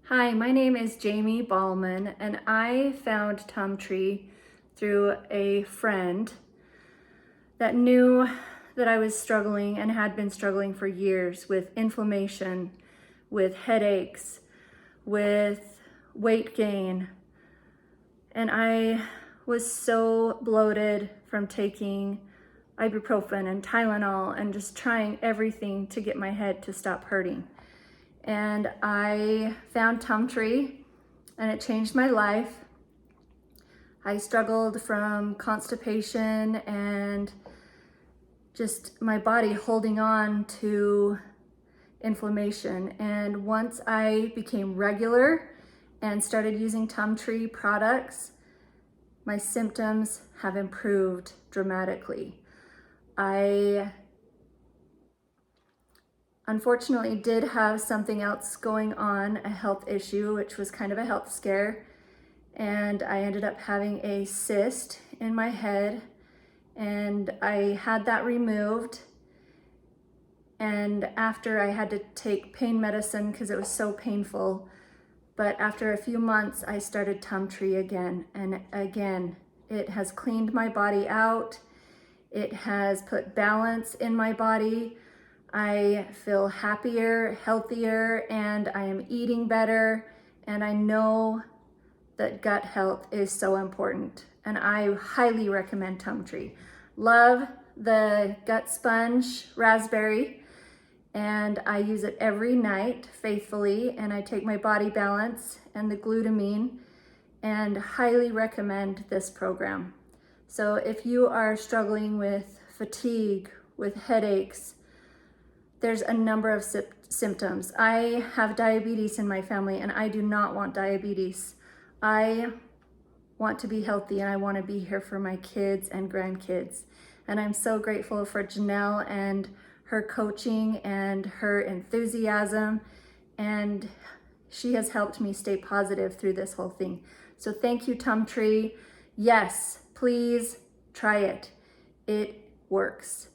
Hi, my name is Jamie Ballman, and I found Tumtree through a friend that knew that I was struggling and had been struggling for years with inflammation, with headaches, with weight gain. And I was so bloated from taking ibuprofen and Tylenol and just trying everything to get my head to stop hurting. And I found Tumtree, and it changed my life. I struggled from constipation and just my body holding on to inflammation. And once I became regular and started using Tumtree products, my symptoms have improved dramatically. I unfortunately did have something else going on, a health issue, which was kind of a health scare. And I ended up having a cyst in my head, and I had that removed. And after, I had to take pain medicine because it was so painful. But after a few months, I started Tumtree again. And again, it has cleaned my body out. It has put balance in my body. I feel happier, healthier, and I am eating better. And I know that gut health is so important. And I highly recommend Tumtree. Love the gut sponge raspberry, and I use it every night faithfully. And I take my body balance and the glutamine, and highly recommend this program. So if you are struggling with fatigue, with headaches, there's a number of symptoms. I have diabetes in my family, and I do not want diabetes. I want to be healthy, and I want to be here for my kids and grandkids. And I'm so grateful for Janelle and her coaching and her enthusiasm. And she has helped me stay positive through this whole thing. So thank you, Tumtree. Yes, please try it. It works.